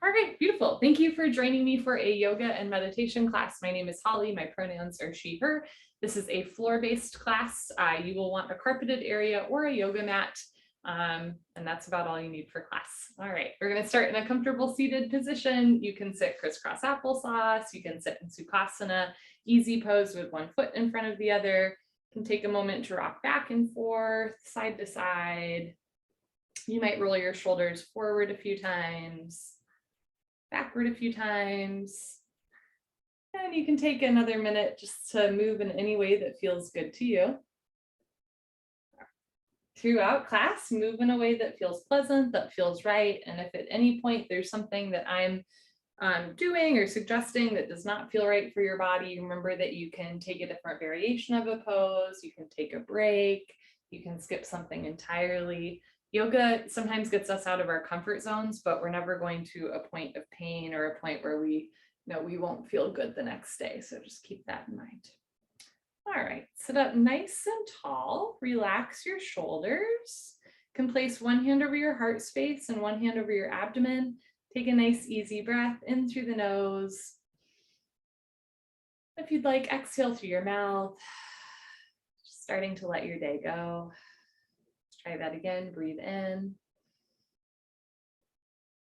All right, beautiful. Thank you for joining me for a yoga and meditation class. My name is Holly. My pronouns are she, her. This is a floor-based class. You will want a carpeted area or a yoga mat. And that's about all you need for class. All right, we're going to start in a comfortable seated position. You can sit crisscross applesauce. You can sit in Sukhasana, easy pose with one foot in front of the other. You can take a moment to rock back and forth, side to side. You might roll your shoulders forward a few times, backward a few times. And you can take another minute just to move in any way that feels good to you. Throughout class, move in a way that feels pleasant, that feels right. And if at any point there's something that I'm doing or suggesting that does not feel right for your body, remember that you can take a different variation of a pose, you can take a break, you can skip something entirely. Yoga sometimes gets us out of our comfort zones, but we're never going to a point of pain or a point where we know we won't feel good the next day. So just keep that in mind. All right, sit up nice and tall, relax your shoulders. You can place one hand over your heart space and one hand over your abdomen. Take a nice easy breath in through the nose. If you'd like, exhale through your mouth, just starting to let your day go. Try that again, breathe in.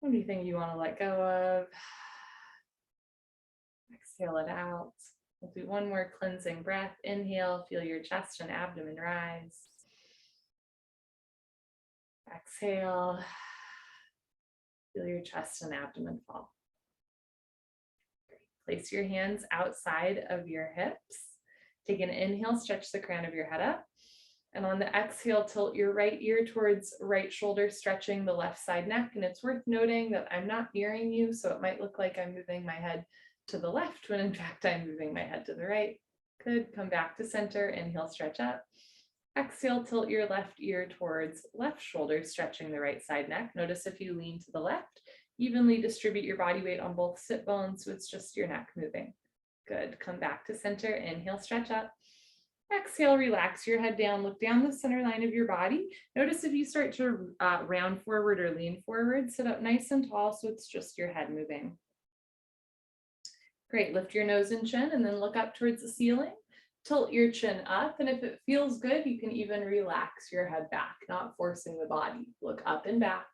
Anything you want to let go of. Exhale it out. We'll do one more cleansing breath. Inhale, feel your chest and abdomen rise. Exhale, feel your chest and abdomen fall. Place your hands outside of your hips. Take an inhale, stretch the crown of your head up. And on the exhale, tilt your right ear towards right shoulder, stretching the left side neck. And it's worth noting that I'm not mirroring you, so it might look like I'm moving my head to the left when in fact I'm moving my head to the right. Good, come back to center, inhale, stretch up. Exhale, tilt your left ear towards left shoulder, stretching the right side neck. Notice if you lean to the left, evenly distribute your body weight on both sit bones, so it's just your neck moving. Good, come back to center, inhale, stretch up. Exhale, relax your head down, look down the center line of your body. Notice if you start to round forward or lean forward, sit up nice and tall so it's just your head moving. Great, lift your nose and chin and then look up towards the ceiling. Tilt your chin up, and if it feels good, you can even relax your head back, not forcing the body. Look up and back.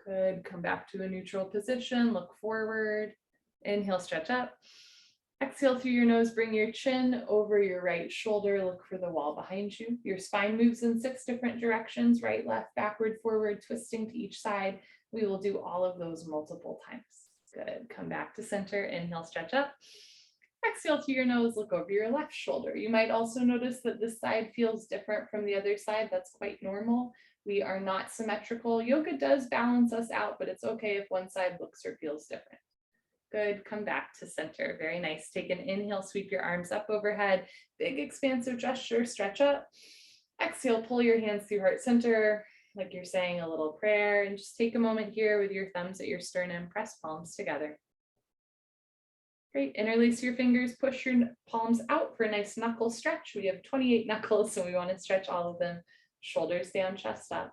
Good, come back to a neutral position, look forward. Inhale, stretch up. Exhale through your nose, bring your chin over your right shoulder, look for the wall behind you. Your spine moves in 6 different directions, right, left, backward, forward, twisting to each side. We will do all of those multiple times. Good, come back to center, inhale, stretch up. Exhale through your nose, look over your left shoulder. You might also notice that this side feels different from the other side. That's quite normal. We are not symmetrical. Yoga does balance us out, but it's okay if one side looks or feels different. Good, come back to center. Very nice. Take an inhale, sweep your arms up overhead. Big expansive gesture, stretch up. Exhale, pull your hands through heart center, like you're saying a little prayer, and just take a moment here with your thumbs at your sternum, press palms together. Great, interlace your fingers, push your palms out for a nice knuckle stretch. We have 28 knuckles, so we want to stretch all of them. Shoulders down, chest up.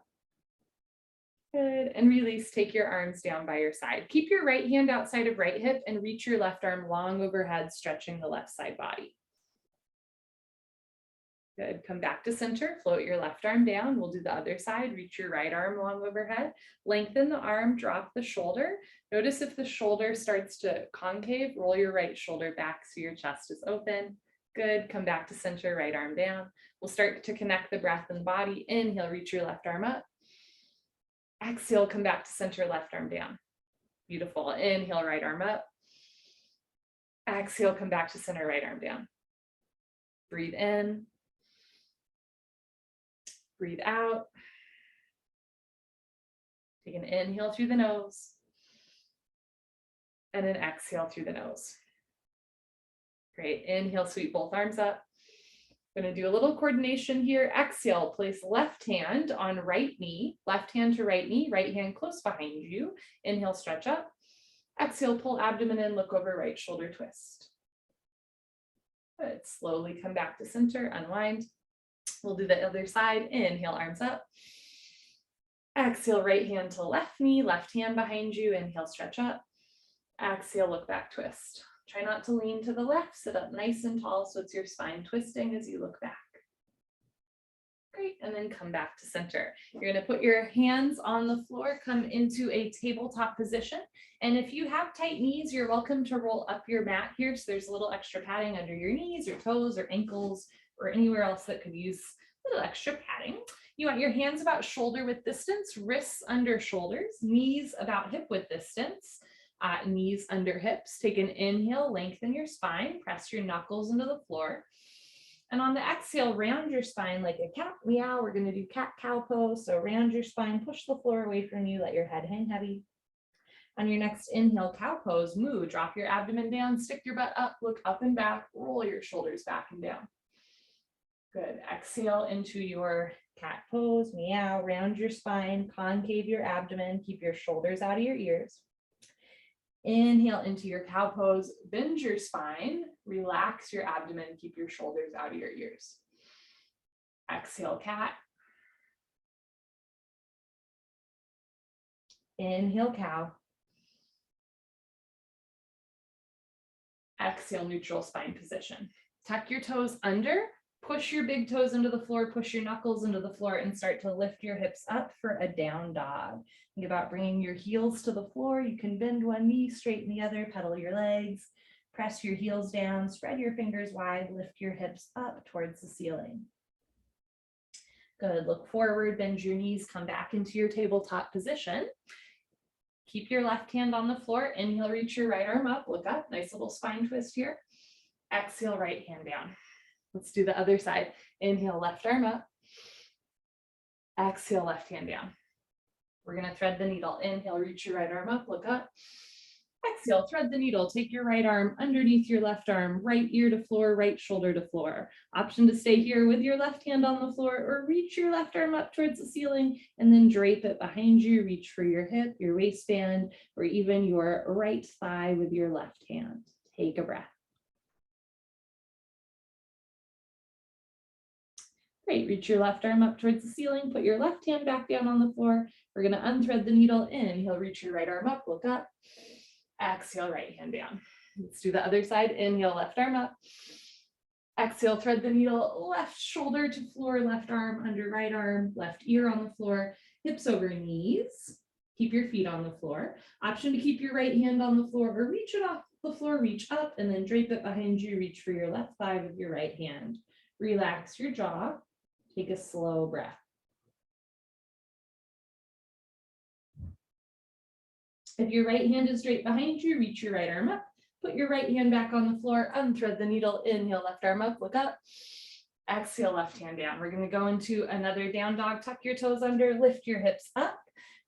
Good, and release, take your arms down by your side. Keep your right hand outside of right hip and reach your left arm long overhead, stretching the left side body. Good, come back to center, float your left arm down. We'll do the other side, reach your right arm long overhead, lengthen the arm, drop the shoulder. Notice if the shoulder starts to concave, roll your right shoulder back so your chest is open. Good, come back to center, right arm down. We'll start to connect the breath and body. Inhale, reach your left arm up. Exhale, come back to center, left arm down. Beautiful, inhale, right arm up. Exhale, come back to center, right arm down. Breathe in. Breathe out. Take an inhale through the nose and an exhale through the nose. Great, inhale, sweep both arms up. I'm going to do a little coordination here. Exhale, place left hand on right knee, left hand to right knee, right hand close behind you. Inhale, stretch up. Exhale, pull abdomen in, look over right shoulder, twist. Good, slowly come back to center, unwind. We'll do the other side. Inhale, arms up. Exhale, right hand to left knee, left hand behind you. Inhale, stretch up. Exhale, look back, twist. Try not to lean to the left, sit up nice and tall so it's your spine twisting as you look back. Great, and then come back to center. You're gonna put your hands on the floor, come into a tabletop position. And if you have tight knees, you're welcome to roll up your mat here. So there's a little extra padding under your knees or toes or ankles or anywhere else that could use a little extra padding. You want your hands about shoulder width distance, wrists under shoulders, knees about hip width distance, knees under hips. Take an inhale, lengthen your spine, press your knuckles into the floor. And on the exhale, round your spine like a cat meow. We're going to do cat cow pose. So round your spine, push the floor away from you, let your head hang heavy. On your next inhale, cow pose, moo, drop your abdomen down, stick your butt up, look up and back, roll your shoulders back and down. Good. Exhale into your cat pose, meow, round your spine, concave your abdomen, keep your shoulders out of your ears. Inhale into your cow pose, bend your spine, relax your abdomen, keep your shoulders out of your ears. Exhale, cat. Inhale, cow. Exhale, neutral spine position. Tuck your toes under, push your big toes into the floor, push your knuckles into the floor, and start to lift your hips up for a down dog. Think about bringing your heels to the floor. You can bend one knee, straighten the other, pedal your legs, press your heels down, spread your fingers wide, lift your hips up towards the ceiling. Good, look forward, bend your knees, come back into your tabletop position. Keep your left hand on the floor. Inhale, reach your right arm up, look up, nice little spine twist here. Exhale, right hand down. Let's do the other side. Inhale, left arm up. Exhale, left hand down. We're going to thread the needle. Inhale, reach your right arm up, look up. Exhale, thread the needle. Take your right arm underneath your left arm, right ear to floor, right shoulder to floor. Option to stay here with your left hand on the floor or reach your left arm up towards the ceiling and then drape it behind you. Reach for your hip, your waistband, or even your right thigh with your left hand. Take a breath. Great, reach your left arm up towards the ceiling, put your left hand back down on the floor. We're gonna unthread the needle. Inhale, reach your right arm up, look up. Exhale, right hand down. Let's do the other side. Inhale, left arm up. Exhale, thread the needle, left shoulder to floor, left arm under right arm, left ear on the floor, hips over knees. Keep your feet on the floor. Option to keep your right hand on the floor or reach it off the floor, reach up and then drape it behind you. Reach for your left thigh with your right hand. Relax your jaw. Take a slow breath. If your right hand is straight behind you, reach your right arm up. Put your right hand back on the floor, unthread the needle, inhale, left arm up, look up. Exhale, left hand down. We're gonna go into another down dog. Tuck your toes under, lift your hips up,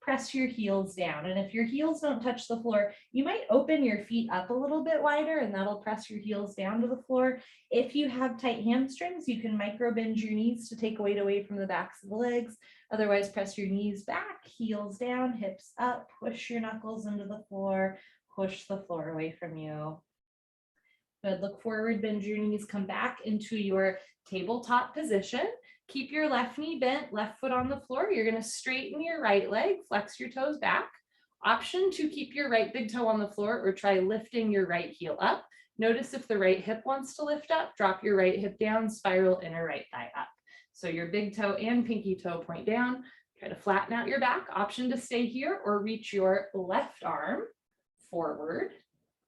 press your heels down. And if your heels don't touch the floor, you might open your feet up a little bit wider and that'll press your heels down to the floor. If you have tight hamstrings, you can micro bend your knees to take weight away from the backs of the legs. Otherwise, press your knees back, heels down, hips up, push your knuckles into the floor, push the floor away from you. Good, look forward, bend your knees, come back into your tabletop position. Keep your left knee bent, left foot on the floor. You're gonna straighten your right leg, flex your toes back. Option to keep your right big toe on the floor or try lifting your right heel up. Notice if the right hip wants to lift up, drop your right hip down, spiral inner right thigh up. So your big toe and pinky toe point down. Try to flatten out your back. Option to stay here or reach your left arm forward.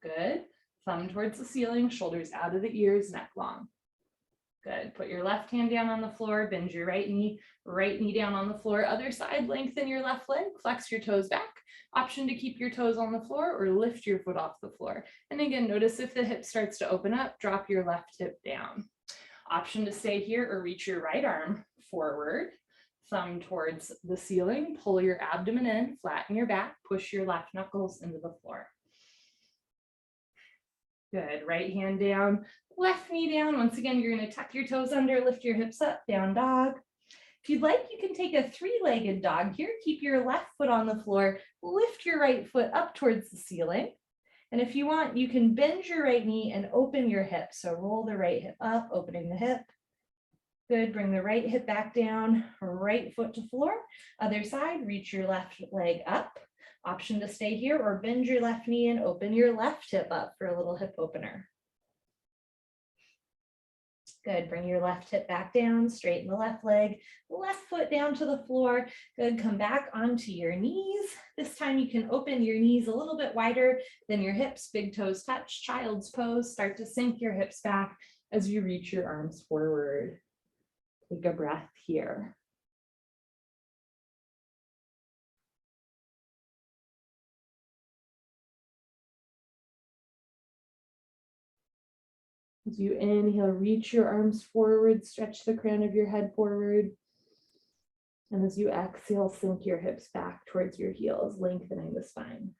Good. Thumb towards the ceiling, shoulders out of the ears, neck long. Good. Put your left hand down on the floor, bend your right knee down on the floor. Other side, lengthen your left leg, flex your toes back. Option to keep your toes on the floor or lift your foot off the floor. And again, notice if the hip starts to open up, drop your left hip down. Option to stay here or reach your right arm forward, thumb towards the ceiling, pull your abdomen in, flatten your back, push your left knuckles into the floor. Good, right hand down, left knee down. Once again, you're gonna tuck your toes under, lift your hips up, down dog. If you'd like, you can take a three-legged dog here. Keep your left foot on the floor, lift your right foot up towards the ceiling. And if you want, you can bend your right knee and open your hip. So roll the right hip up, opening the hip. Good, bring the right hip back down, right foot to floor. Other side, reach your left leg up. Option to stay here or bend your left knee and open your left hip up for a little hip opener. Good, bring your left hip back down, straighten the left leg, left foot down to the floor. Good, come back onto your knees. This time you can open your knees a little bit wider than your hips, big toes touch, child's pose. Start to sink your hips back as you reach your arms forward. Take a breath here. As you inhale, reach your arms forward, stretch the crown of your head forward. And as you exhale, sink your hips back towards your heels, lengthening the spine.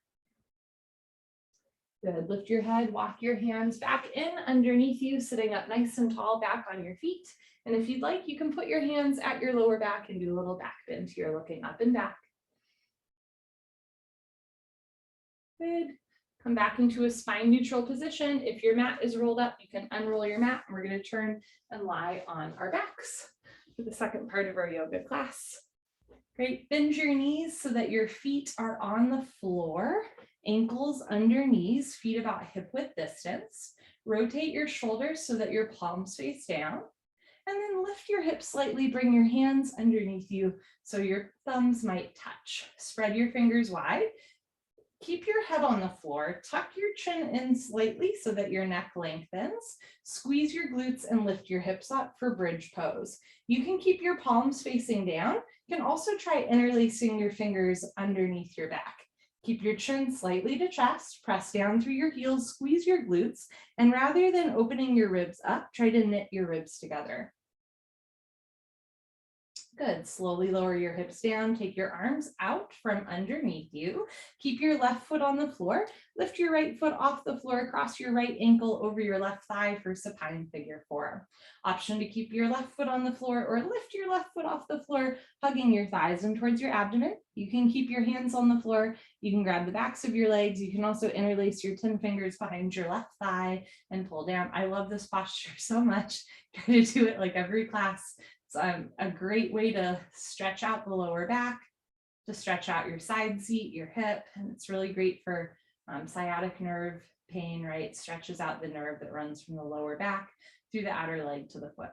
Good, lift your head, walk your hands back in underneath you, sitting up nice and tall, back on your feet. And if you'd like, you can put your hands at your lower back and do a little back bend here, looking up and back. Good. Come back into a spine neutral position. If your mat is rolled up, you can unroll your mat, and we're going to turn and lie on our backs for the second part of our yoga class. Great. Bend your knees so that your feet are on the floor, ankles under knees, feet about hip width distance. Rotate your shoulders so that your palms face down. And then lift your hips slightly, bring your hands underneath you so your thumbs might touch. Spread your fingers wide. Keep your head on the floor, tuck your chin in slightly so that your neck lengthens. Squeeze your glutes and lift your hips up for bridge pose. You can keep your palms facing down. You can also try interlacing your fingers underneath your back. Keep your chin slightly to chest, press down through your heels, squeeze your glutes, and rather than opening your ribs up, try to knit your ribs together. Good, slowly lower your hips down, take your arms out from underneath you. Keep your left foot on the floor, lift your right foot off the floor, cross your right ankle over your left thigh for supine figure 4. Option to keep your left foot on the floor or lift your left foot off the floor, hugging your thighs in towards your abdomen. You can keep your hands on the floor, you can grab the backs of your legs, you can also interlace your 10 fingers behind your left thigh and pull down. I love this posture so much. Try to do it like every class. It's a great way to stretch out the lower back, to stretch out your side seat, your hip, and it's really great for sciatic nerve pain, right? Stretches out the nerve that runs from the lower back through the outer leg to the foot.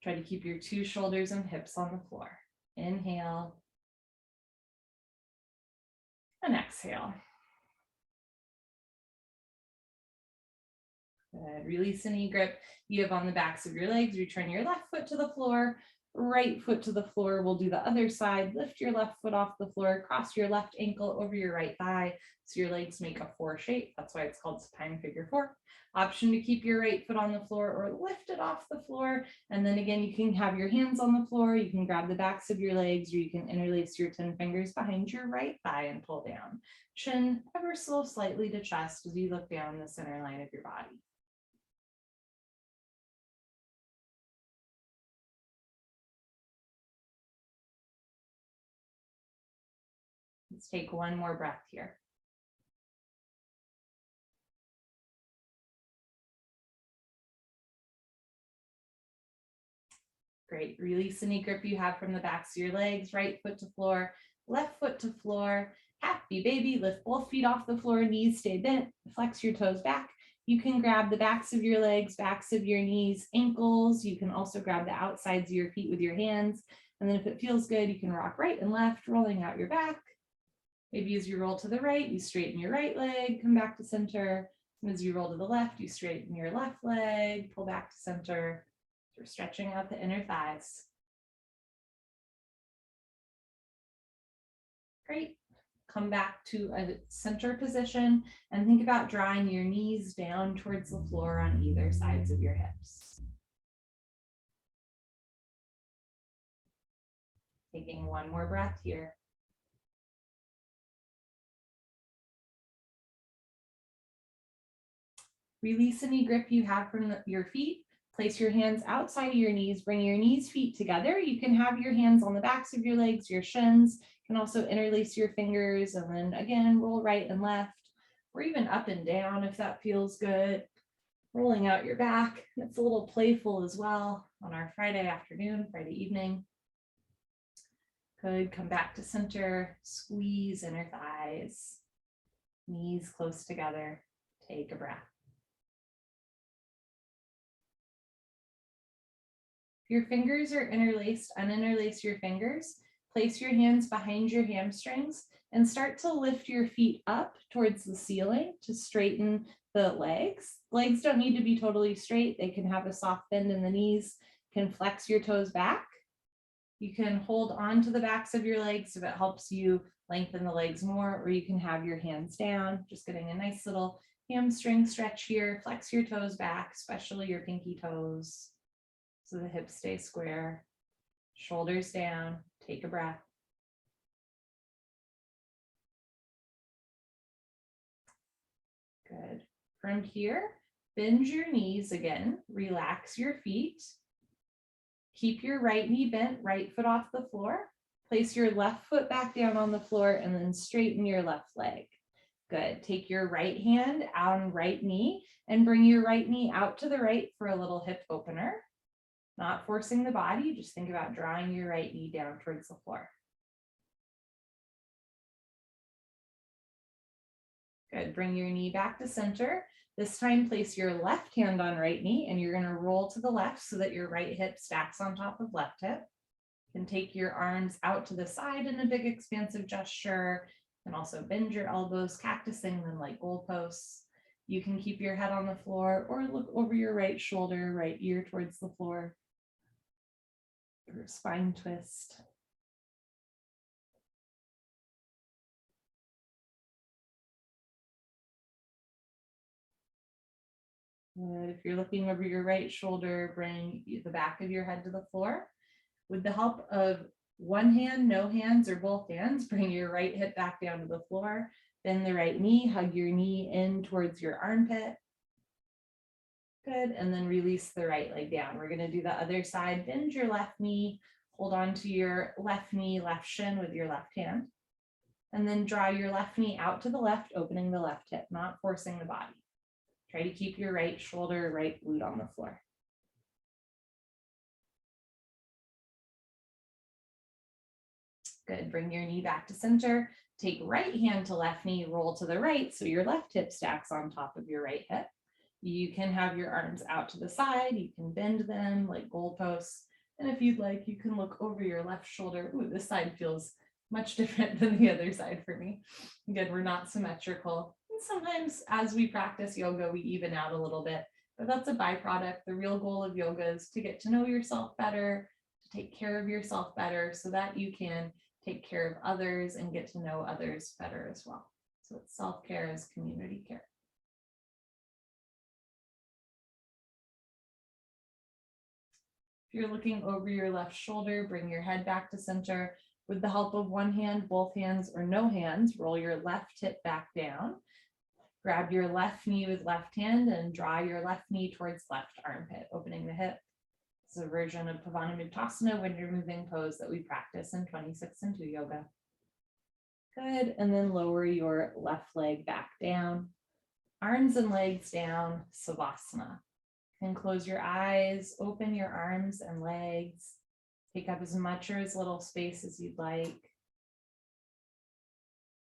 Try to keep your 2 shoulders and hips on the floor. Inhale and exhale. Good. Release any grip you have on the backs of your legs. Return your left foot to the floor, right foot to the floor. We'll do the other side. Lift your left foot off the floor, cross your left ankle over your right thigh so your legs make a 4 shape. That's why it's called supine figure 4. Option to keep your right foot on the floor or lift it off the floor. And then again, you can have your hands on the floor. You can grab the backs of your legs, or you can interlace your 10 fingers behind your right thigh and pull down. Chin ever so slightly to chest as you look down the center line of your body. Let's take one more breath here. Great. Release any grip you have from the backs of your legs, right foot to floor, left foot to floor. Happy baby. Lift both feet off the floor, knees stay bent, flex your toes back. You can grab the backs of your legs, backs of your knees, ankles. You can also grab the outsides of your feet with your hands. And then if it feels good, you can rock right and left, rolling out your back. Maybe as you roll to the right, you straighten your right leg, come back to center. And as you roll to the left, you straighten your left leg, pull back to center. We're stretching out the inner thighs. Great. Come back to a center position and think about drawing your knees down towards the floor on either sides of your hips. Taking one more breath here. Release any grip you have from your feet. Place your hands outside of your knees. Bring your knees, feet together. You can have your hands on the backs of your legs, your shins. You can also interlace your fingers and then again, roll right and left, or even up and down if that feels good. Rolling out your back. It's a little playful as well. on our Friday afternoon, Friday evening. Good, come back to center, squeeze inner thighs, knees close together, take a breath. If your fingers are interlaced, uninterlace your fingers, place your hands behind your hamstrings and start to lift your feet up towards the ceiling to straighten the legs. Legs don't need to be totally straight. They can have a soft bend in the knees, can flex your toes back. You can hold on to the backs of your legs if it helps you lengthen the legs more, or you can have your hands down, just getting a nice little hamstring stretch here. Flex your toes back, especially your pinky toes, so the hips stay square. Shoulders down, take a breath. Good. From here, bend your knees again, relax your feet. Keep your right knee bent, right foot off the floor. Place your left foot back down on the floor and then straighten your left leg. Good. Take your right hand on right knee and bring your right knee out to the right for a little hip opener. Not forcing the body, just think about drawing your right knee down towards the floor. Good. Bring your knee back to center. This time, place your left hand on right knee and you're going to roll to the left so that your right hip stacks on top of left hip. You can take your arms out to the side in a big expansive gesture and also bend your elbows, cactusing them like goalposts. You can keep your head on the floor or look over your right shoulder, right ear towards the floor. Or spine twist. Good. If you're looking over your right shoulder, bring the back of your head to the floor. With the help of one hand, no hands, or both hands, bring your right hip back down to the floor. Bend the right knee, hug your knee in towards your armpit. Good, and then release the right leg down. We're gonna do the other side. Bend your left knee, hold on to your left knee, left shin with your left hand. And then draw your left knee out to the left, opening the left hip, not forcing the body. Try to keep your right shoulder, right glute on the floor. Good, bring your knee back to center. Take right hand to left knee, roll to the right so your left hip stacks on top of your right hip. You can have your arms out to the side, you can bend them like goalposts. And if you'd like, you can look over your left shoulder. Ooh, this side feels much different than the other side for me. Again, we're not symmetrical. And sometimes as we practice yoga, we even out a little bit, but that's a byproduct. The real goal of yoga is to get to know yourself better, to take care of yourself better so that you can take care of others and get to know others better as well. So it's self-care as community care. If you're looking over your left shoulder, bring your head back to center. With the help of one hand, both hands, or no hands, roll your left hip back down. Grab your left knee with left hand and draw your left knee towards left armpit, opening the hip. It's a version of Pavanamuktasana, wind removing pose that we practice in 26 and 2 yoga. Good, and then lower your left leg back down. Arms and legs down, Savasana. And close your eyes, open your arms and legs. Take up as much or as little space as you'd like.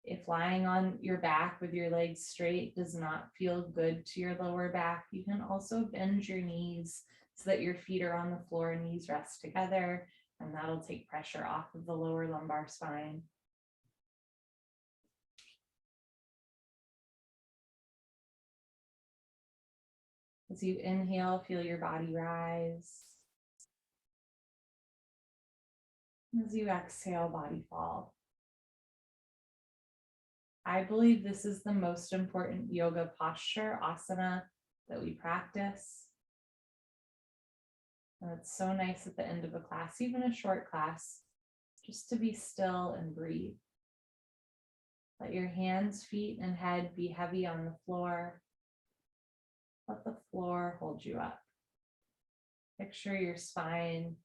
If lying on your back with your legs straight does not feel good to your lower back, you can also bend your knees so that your feet are on the floor and knees rest together, and that'll take pressure off of the lower lumbar spine. As you inhale, feel your body rise. As you exhale, body fall. I believe this is the most important yoga posture, asana, that we practice. And it's so nice at the end of a class, even a short class, just to be still and breathe. Let your hands, feet, and head be heavy on the floor. Let the floor hold you up. Picture your spine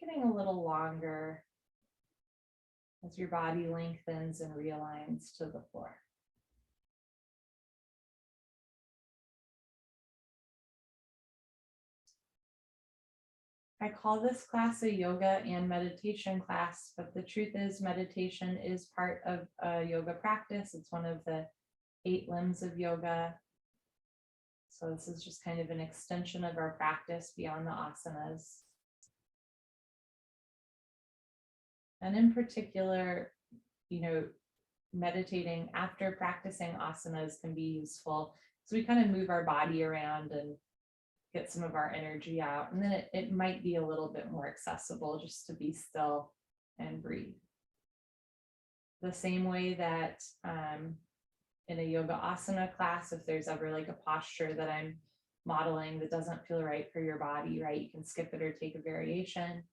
getting a little longer as your body lengthens and realigns to the floor. I call this class a yoga and meditation class, but the truth is meditation is part of a yoga practice. It's one of the 8 limbs of yoga. So this is just kind of an extension of our practice beyond the asanas. And in particular, meditating after practicing asanas can be useful. So we kind of move our body around and get some of our energy out. And then it might be a little bit more accessible just to be still and breathe. The same way that in a yoga asana class, if there's ever like a posture that I'm modeling that doesn't feel right for your body, right, you can skip it or take a variation.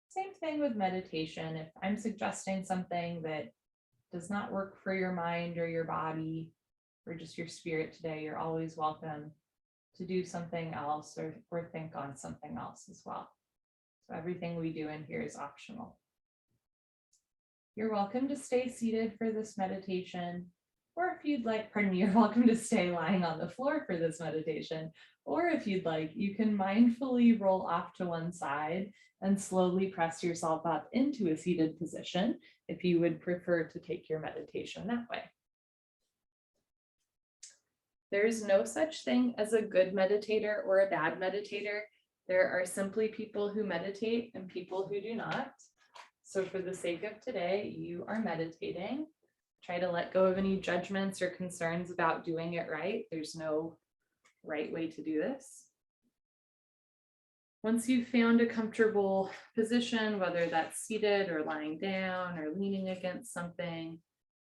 Same thing with meditation. If I'm suggesting something that does not work for your mind or your body or just your spirit today, you're always welcome to do something else or think on something else as well. So everything we do in here is optional. You're welcome to stay seated for this meditation, or if you'd like, you're welcome to stay lying on the floor for this meditation, or if you'd like, you can mindfully roll off to one side and slowly press yourself up into a seated position if you would prefer to take your meditation that way. There's no such thing as a good meditator or a bad meditator. There are simply people who meditate and people who do not. So for the sake of today, you are meditating. Try to let go of any judgments or concerns about doing it right. There's no right way to do this. Once you've found a comfortable position, whether that's seated or lying down or leaning against something,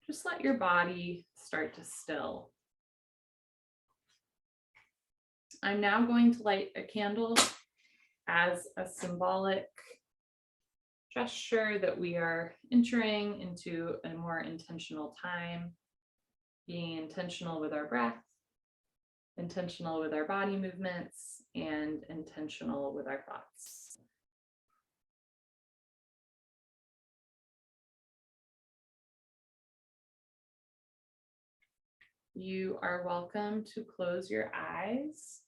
just let your body start to still. I'm now going to light a candle as a symbolic gesture that we are entering into a more intentional time, being intentional with our breath, intentional with our body movements, and intentional with our thoughts. You are welcome to close your eyes.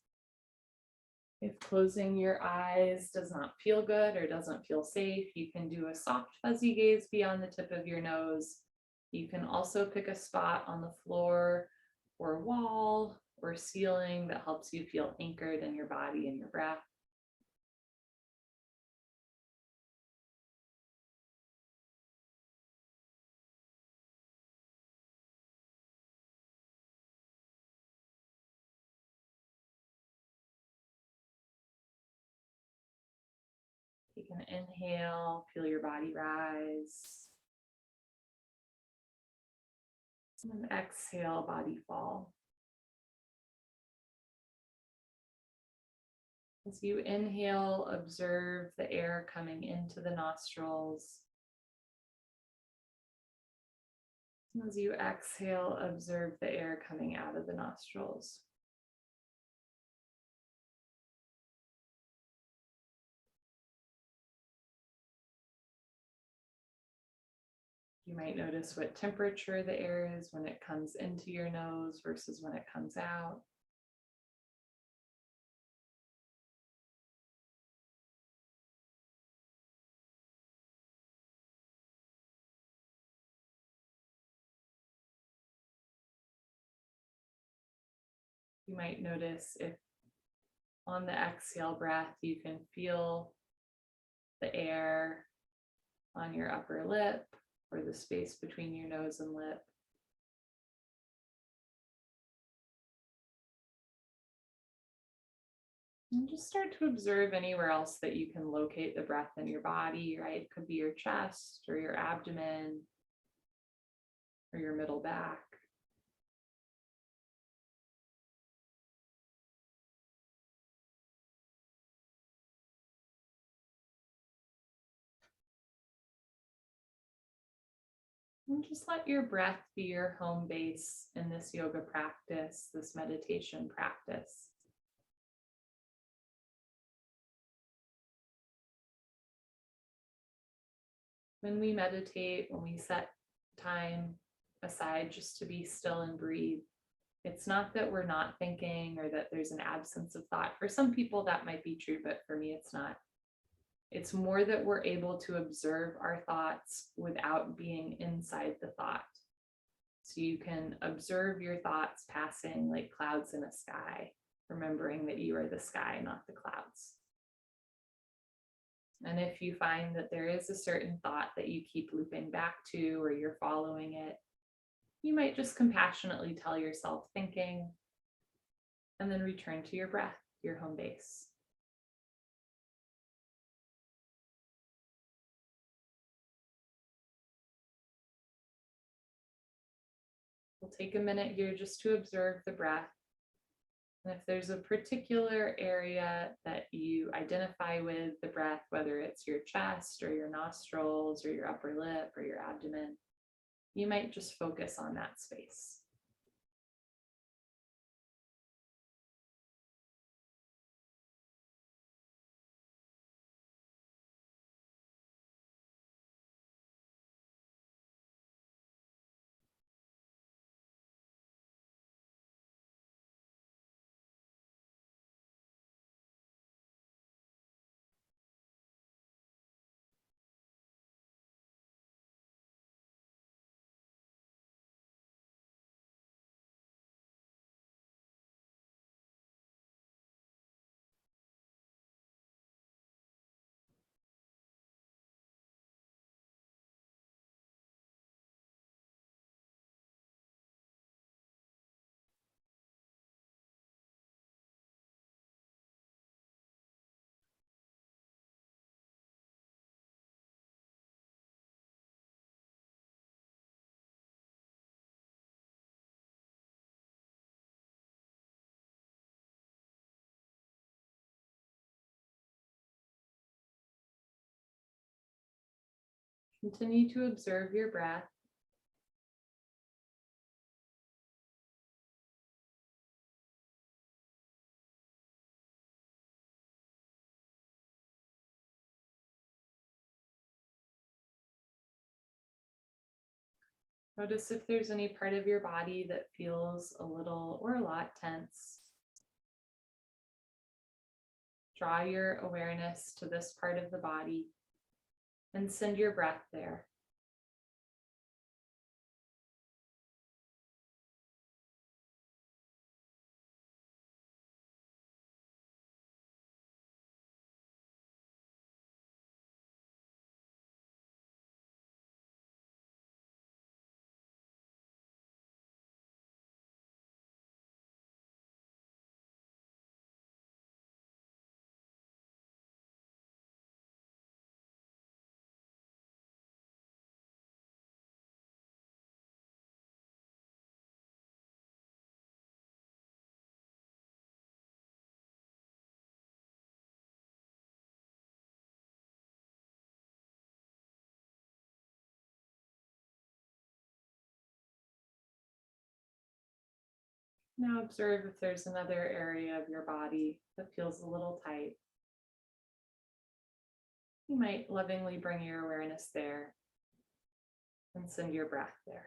If closing your eyes does not feel good or doesn't feel safe, you can do a soft fuzzy gaze beyond the tip of your nose. You can also pick a spot on the floor or wall or ceiling that helps you feel anchored in your body and your breath. Take an inhale, feel your body rise. And then exhale, body fall. As you inhale, observe the air coming into the nostrils. As you exhale, observe the air coming out of the nostrils. You might notice what temperature the air is when it comes into your nose versus when it comes out. You might notice if on the exhale breath, you can feel the air on your upper lip or the space between your nose and lip. And just start to observe anywhere else that you can locate the breath in your body, right? It could be your chest or your abdomen or your middle back. And just let your breath be your home base in this yoga practice, this meditation practice. When we meditate, when we set time aside just to be still and breathe, it's not that we're not thinking or that there's an absence of thought. For some people that might be true, but for me it's not. It's more that we're able to observe our thoughts without being inside the thought. So you can observe your thoughts passing like clouds in a sky, remembering that you are the sky, not the clouds. And if you find that there is a certain thought that you keep looping back to, or you're following it, you might just compassionately tell yourself thinking, and then return to your breath, your home base. We'll take a minute here just to observe the breath. And if there's a particular area that you identify with the breath, whether it's your chest or your nostrils or your upper lip or your abdomen, you might just focus on that space. Continue to observe your breath. Notice if there's any part of your body that feels a little or a lot tense. Draw your awareness to this part of the body and send your breath there. Now observe if there's another area of your body that feels a little tight. You might lovingly bring your awareness there and send your breath there.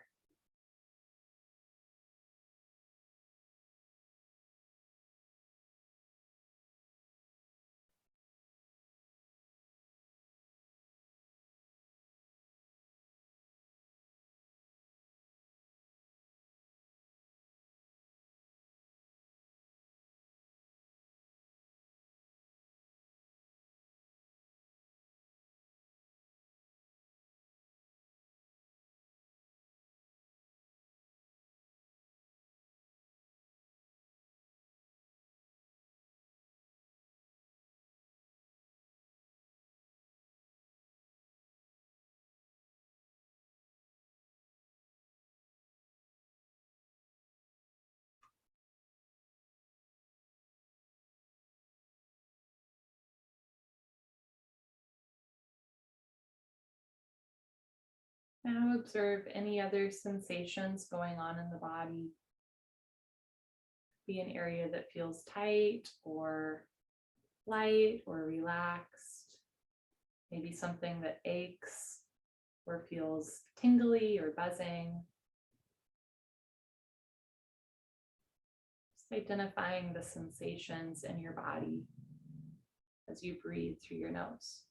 Now observe any other sensations going on in the body. Be an area that feels tight or light or relaxed. Maybe something that aches or feels tingly or buzzing. Just identifying the sensations in your body as you breathe through your nose.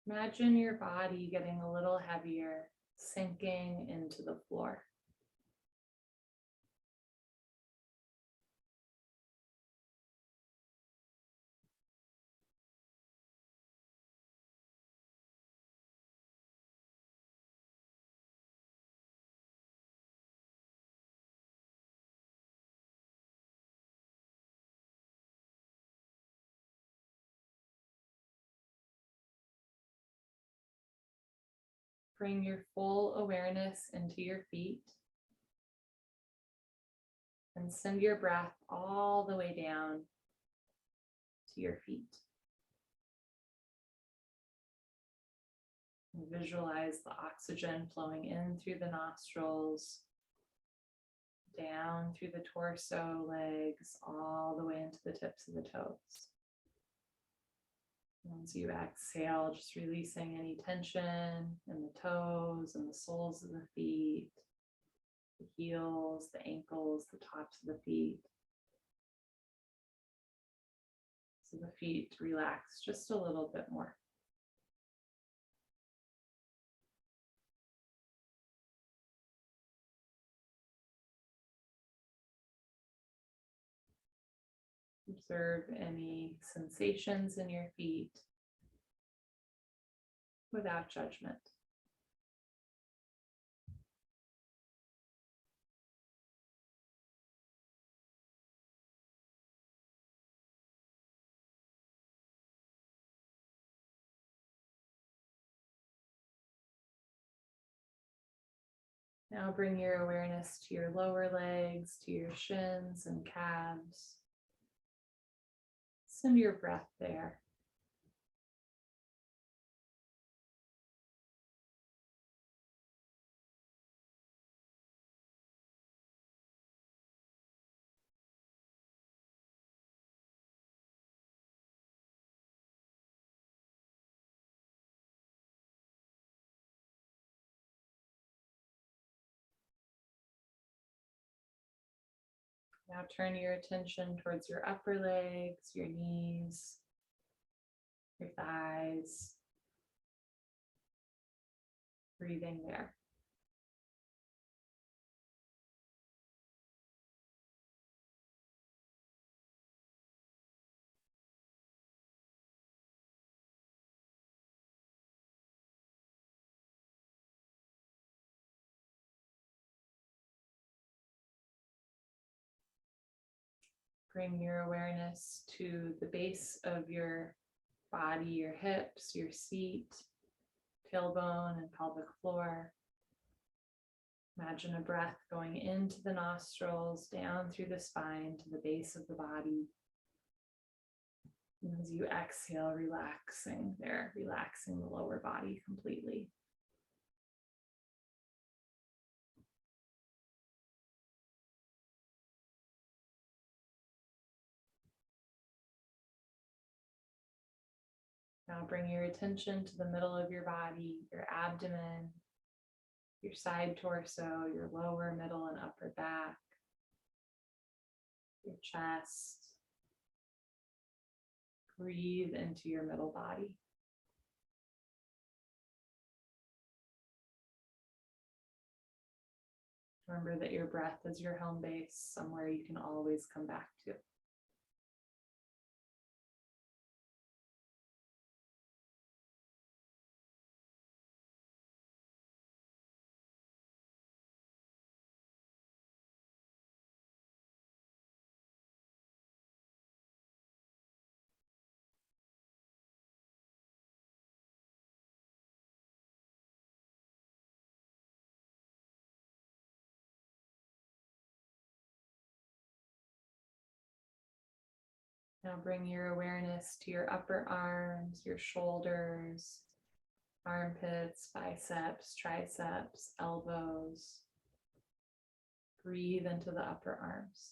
Imagine your body getting a little heavier, sinking into the floor. Bring your full awareness into your feet and send your breath all the way down to your feet. And visualize the oxygen flowing in through the nostrils, down through the torso, legs, all the way into the tips of the toes. Once you exhale, just releasing any tension in the toes and the soles of the feet, the heels, the ankles, the tops of the feet. So the feet relax just a little bit more. Observe any sensations in your feet without judgment. Now bring your awareness to your lower legs, to your shins and calves. Send your breath there. Now turn your attention towards your upper legs, your knees, your thighs. Breathing there. Bring your awareness to the base of your body, your hips, your seat, tailbone, and pelvic floor. Imagine a breath going into the nostrils, down through the spine to the base of the body. And as you exhale, relaxing there, relaxing the lower body completely. Now bring your attention to the middle of your body, your abdomen, your side torso, your lower, middle, and upper back, your chest. Breathe into your middle body. Remember that your breath is your home base, somewhere you can always come back to. Now bring your awareness to your upper arms, your shoulders, armpits, biceps, triceps, elbows. Breathe into the upper arms.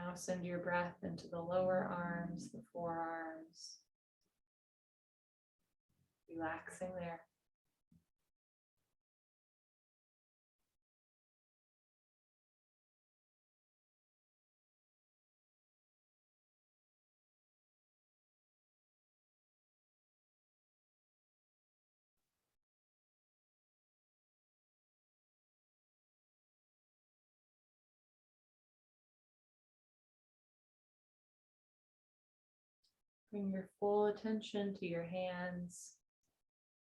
Now send your breath into the lower arms, the forearms, relaxing there. Bring your full attention to your hands,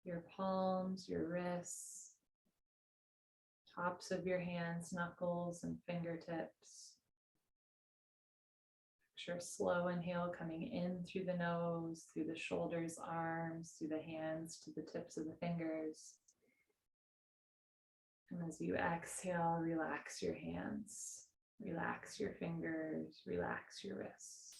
your palms, your wrists, tops of your hands, knuckles, and fingertips. Picture a slow inhale coming in through the nose, through the shoulders, arms, through the hands to the tips of the fingers. And as you exhale, relax your hands, relax your fingers, relax your wrists.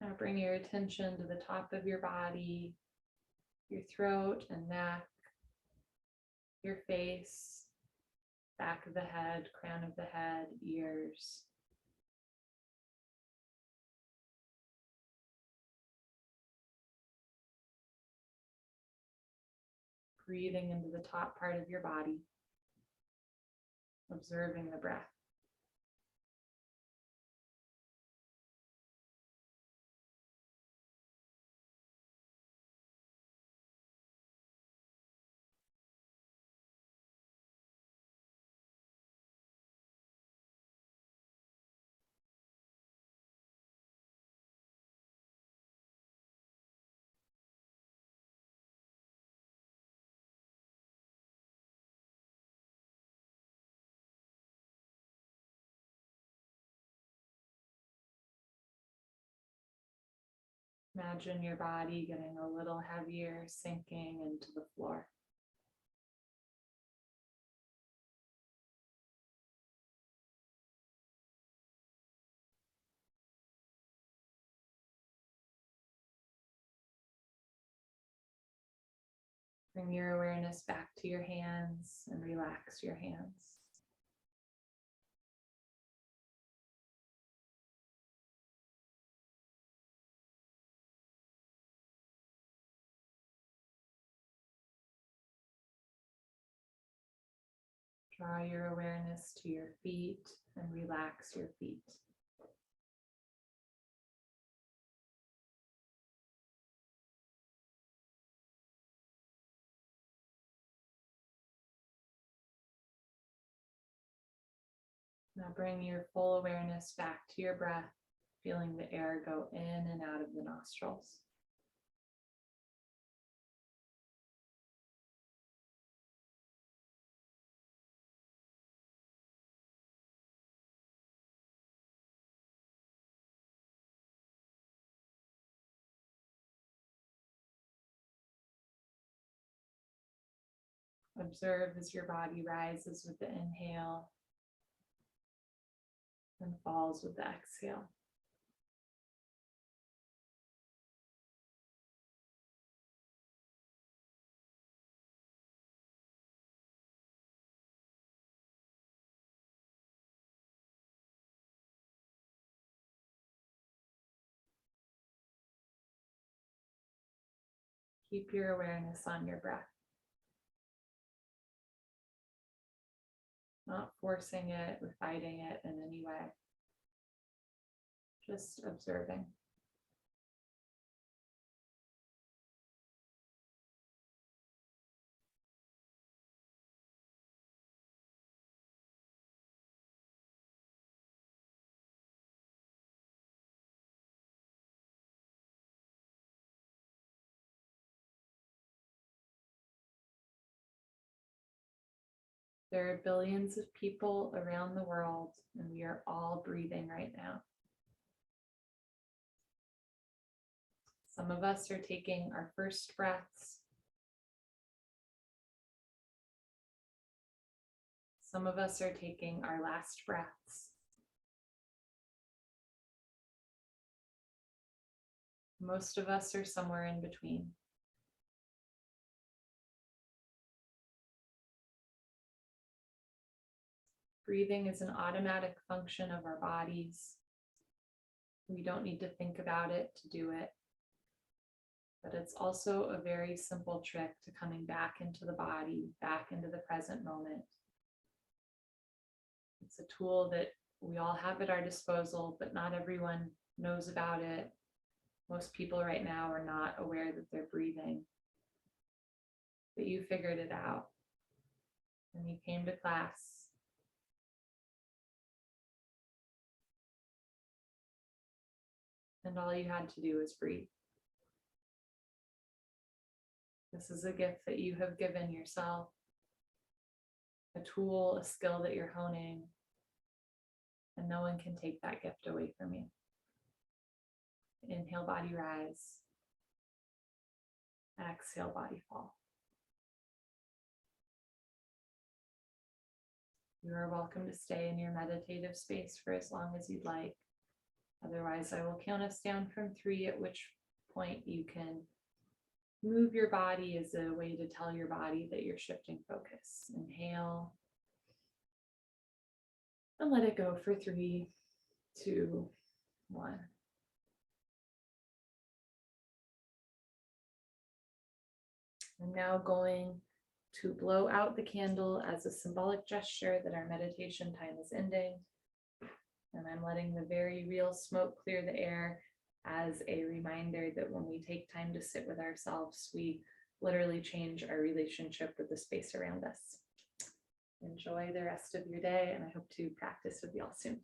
Now bring your attention to the top of your body, your throat and neck, your face, back of the head, crown of the head, ears. Breathing into the top part of your body, observing the breath. Imagine your body getting a little heavier, sinking into the floor. Bring your awareness back to your hands and relax your hands. Draw your awareness to your feet and relax your feet. Now bring your full awareness back to your breath, feeling the air go in and out of the nostrils. Observe as your body rises with the inhale and falls with the exhale. Keep your awareness on your breath. Not forcing it or fighting it in any way. Just observing. There are billions of people around the world, and we are all breathing right now. Some of us are taking our first breaths. Some of us are taking our last breaths. Most of us are somewhere in between. Breathing is an automatic function of our bodies. We don't need to think about it to do it. But it's also a very simple trick to coming back into the body, back into the present moment. It's a tool that we all have at our disposal, but not everyone knows about it. Most people right now are not aware that they're breathing. But you figured it out. And you came to class. And all you had to do was breathe. This is a gift that you have given yourself, a tool, a skill that you're honing, and no one can take that gift away from you. Inhale, body rise. Exhale, body fall. You are welcome to stay in your meditative space for as long as you'd like. Otherwise, I will count us down from 3, at which point you can move your body as a way to tell your body that you're shifting focus. Inhale. And let it go for 3, 2, 1. I'm now going to blow out the candle as a symbolic gesture that our meditation time is ending. And I'm letting the very real smoke clear the air as a reminder that when we take time to sit with ourselves, we literally change our relationship with the space around us. Enjoy the rest of your day, and I hope to practice with y'all soon.